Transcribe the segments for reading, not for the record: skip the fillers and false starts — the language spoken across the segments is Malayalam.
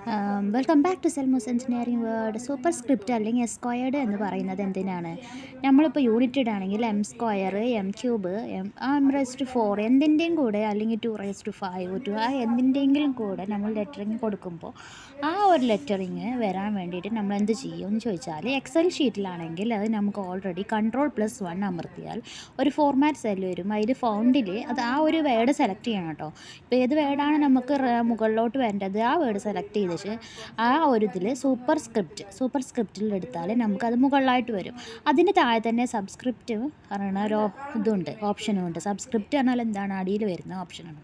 വെൽക്കം ബാക്ക് ടു സെൽമോസ് എഞ്ചിനീയറിംഗ് വേർഡ്. സൂപ്പർ സ്ക്രിപ്റ്റ് അല്ലെങ്കിൽ സ്ക്വയർഡ് എന്ന് പറയുന്നത് എന്തിനാണ്? നമ്മളിപ്പോൾ യൂണിറ്റഡ് ആണെങ്കിൽ m square, m cube, m⁴ എന്തിൻ്റെയും കൂടെ അല്ലെങ്കിൽ 2⁵ ആ എന്തിൻ്റെയെങ്കിലും കൂടെ നമ്മൾ ലെറ്ററിങ് കൊടുക്കുമ്പോൾ ആ ഒരു ലെറ്ററിങ് വരാൻ വേണ്ടിയിട്ട് നമ്മൾ എന്ത് ചെയ്യും എന്ന് ചോദിച്ചാൽ, എക്സൽ ഷീറ്റിലാണെങ്കിൽ അത് നമുക്ക് ഓൾറെഡി Ctrl+1 അമർത്തിയാൽ ഒരു ഫോർമാറ്റ് സെല്ല് വരും. അതിൽ ഫോണ്ടിൽ അത് ആ ഒരു വേർഡ് സെലക്ട് ചെയ്യണം കേട്ടോ. ഇപ്പോൾ ഏത് വേർഡാണ് നമുക്ക് മുകളിലോട്ട് വരേണ്ടത് ആ വേർഡ് സെലക്ട് ചെയ്തിട്ട് ആ ഒരു ഇതിൽ സൂപ്പർ സ്ക്രിപ്റ്റിൽ എടുത്താൽ നമുക്കത് മുകളിലായിട്ട് വരും. അതിന് താഴെ തന്നെ സബ്സ്ക്രിപ്റ്റ് പറയുന്ന ഒരു ഇതുണ്ട്, ഓപ്ഷനും ഉണ്ട്. സബ്സ്ക്രിപ്റ്റ് പറഞ്ഞാൽ എന്താണ്? അടിയിൽ വരുന്ന ഓപ്ഷനാണ്,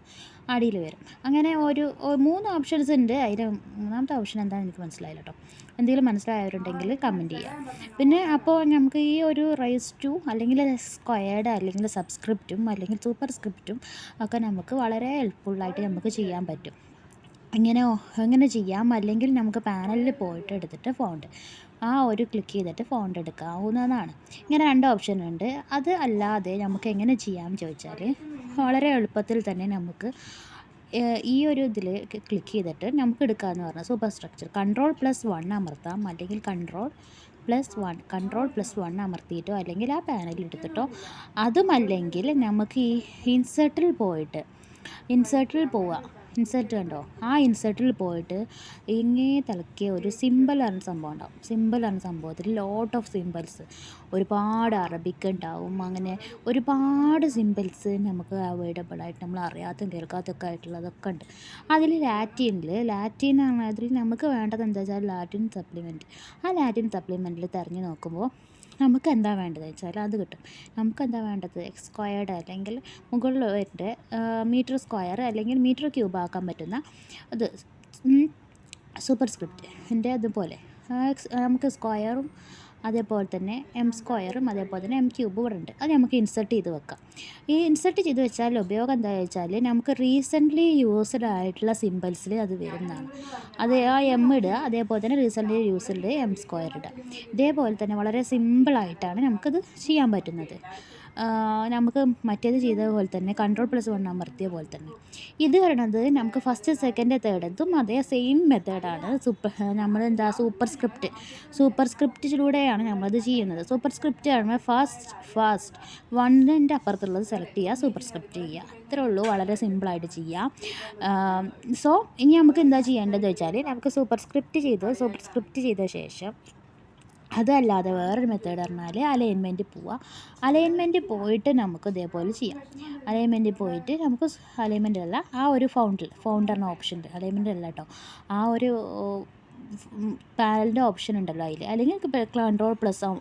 അടിയിൽ വരും. അങ്ങനെ ഒരു 3 ഓപ്ഷൻസ് ഉണ്ട്. അതിൽ മൂന്നാമത്തെ ഓപ്ഷൻ എന്താണെന്ന് എനിക്ക് മനസ്സിലായില്ല കേട്ടോ. എന്തെങ്കിലും മനസ്സിലായവരുണ്ടെങ്കിൽ കമൻറ്റ് ചെയ്യാം. പിന്നെ അപ്പോൾ നമുക്ക് ഈ ഒരു റൈസ് ടു അല്ലെങ്കിൽ സ്ക്വയർഡ് അല്ലെങ്കിൽ സബ്സ്ക്രിപ്റ്റും അല്ലെങ്കിൽ സൂപ്പർ സ്ക്രിപ്റ്റും ഒക്കെ നമുക്ക് വളരെ ഹെൽപ്ഫുള്ളായിട്ട് നമുക്ക് ചെയ്യാൻ പറ്റും. എങ്ങനെ ചെയ്യാം? അല്ലെങ്കിൽ നമുക്ക് പാനലിൽ പോയിട്ട് എടുത്തിട്ട് ഫോണ്ട് ആ ഒരു ക്ലിക്ക് ചെയ്തിട്ട് ഫോണ്ട് എടുക്കാവുന്നതാണ്. ഇങ്ങനെ 2 ഓപ്ഷൻ ഉണ്ട്. അത് അല്ലാതെ നമുക്ക് എങ്ങനെ ചെയ്യാമെന്ന് ചോദിച്ചാൽ, വളരെ എളുപ്പത്തിൽ തന്നെ നമുക്ക് ഈ ഒരു ഇതിൽ ക്ലിക്ക് ചെയ്തിട്ട് നമുക്ക് എടുക്കാമെന്ന് പറഞ്ഞാൽ സൂപ്പർ സ്ട്രക്ചർ Ctrl+1 അമർത്താം, അല്ലെങ്കിൽ Ctrl+1 അമർത്തിയിട്ടോ അല്ലെങ്കിൽ ആ പാനലിൽ എടുത്തിട്ടോ. അതുമല്ലെങ്കിൽ നമുക്ക് ഈ ഇൻസേർട്ടിൽ പോവുക. ഇൻസേർട്ട് കണ്ടോ? ആ ഇൻസേർട്ടിൽ പോയിട്ട് ഇങ്ങേ തലക്കിയ ഒരു സിമ്പിൾ എന്ന സംഭവം ഉണ്ടാവും. സിമ്പിൾ എന്ന സംഭവത്തിൽ ലോട്ട് ഓഫ് സിമ്പിൾസ്, ഒരുപാട് അറബിക്ക് ഉണ്ടാവും. അങ്ങനെ ഒരുപാട് സിമ്പിൾസ് നമുക്ക് അവൈലബിളായിട്ട് നമ്മൾ അറിയാത്തതും കേൾക്കാത്തതൊക്കെ ആയിട്ടുള്ളതൊക്കെ ഉണ്ട്. അതിൽ ലാറ്റിൻ ആണ്. അതിൽ നമുക്ക് വേണ്ടത് എന്താ വെച്ചാൽ ലാറ്റിൻ സപ്ലിമെൻറ്റ്. ആ ലാറ്റിൻ സപ്ലിമെൻറ്റിൽ തിരഞ്ഞു നോക്കുമ്പോൾ നമുക്ക് എന്താ വേണ്ടത് വെച്ചാൽ അത് കിട്ടും. നമുക്കെന്താ വേണ്ടത്? സ്ക്വയർഡ് അല്ലെങ്കിൽ മുകളിൽ വരുന്ന മീറ്റർ സ്ക്വയർ അല്ലെങ്കിൽ മീറ്റർ ക്യൂബ് ആക്കാൻ പറ്റുന്ന അത് സൂപ്പർ സ്ക്രിപ്റ്റിൻ്റെ അതുപോലെ നമുക്ക് സ്ക്വയറും അതേപോലെ തന്നെ എം സ്ക്വയറും അതേപോലെ തന്നെ എം ക്യൂബും ഇവിടെ ഉണ്ട്. അത് നമുക്ക് ഇൻസേർട്ട് ചെയ്ത് വെക്കാം. ഈ ഇൻസേർട്ട് ചെയ്ത് വെച്ചാൽ ഉപയോഗം എന്താണെന്ന് വെച്ചാൽ, നമുക്ക് റീസെൻ്റ്ലി യൂസ്ഡ് ആയിട്ടുള്ള സിമ്പിൾസിൽ അത് വരുന്നതാണ്. അത് ആ എം ഇടുക, അതേപോലെ തന്നെ റീസെൻ്റ്ലി യൂസ്ഡ് എം സ്ക്വയർ ഇടുക. ഇതേപോലെ തന്നെ വളരെ സിമ്പിളായിട്ടാണ് നമുക്കത് ചെയ്യാൻ പറ്റുന്നത്. നമുക്ക് മറ്റേത് ചെയ്തതുപോലെ തന്നെ Ctrl+1 അമർത്തിയ പോലെ തന്നെ ഇത് പറയുന്നത് നമുക്ക് ഫസ്റ്റ്, സെക്കൻഡ്, തേർഡ് ഇതും അതേ സെയിം മെത്തേഡാണ്. സൂപ്പർ സ്ക്രിപ്റ്റിലൂടെയാണ് നമ്മളത് ചെയ്യുന്നത്. സൂപ്പർ സ്ക്രിപ്റ്റ് ആണ് ഫാസ്റ്റ് 1ൻ്റെ അപ്പുറത്തുള്ളത് സെലക്ട് ചെയ്യുക, സൂപ്പർ സ്ക്രിപ്റ്റ് ചെയ്യുക. ഇത്രേ ഉള്ളൂ, വളരെ സിമ്പിളായിട്ട് ചെയ്യാം. സോ ഇനി നമുക്ക് എന്താ ചെയ്യേണ്ടതെന്ന് വെച്ചാൽ, നമുക്ക് സൂപ്പർ സ്ക്രിപ്റ്റ് ചെയ്ത ശേഷം അതല്ലാതെ വേറൊരു മെത്തേഡ് പറഞ്ഞാൽ അലൈൻമെൻറ്റ് പോയിട്ട് നമുക്ക് ഇതേപോലെ ചെയ്യാം. അലൈൻമെൻറ്റ് അല്ല, ആ ഒരു ഫൗണ്ട് എന്ന ഓപ്ഷൻ ഉണ്ട്. അലൈൻമെൻറ്റ് അല്ല കേട്ടോ, ആ ഒരു പാനലിൻ്റെ ഓപ്ഷൻ ഉണ്ടല്ലോ അതിൽ, അല്ലെങ്കിൽ Ctrl+1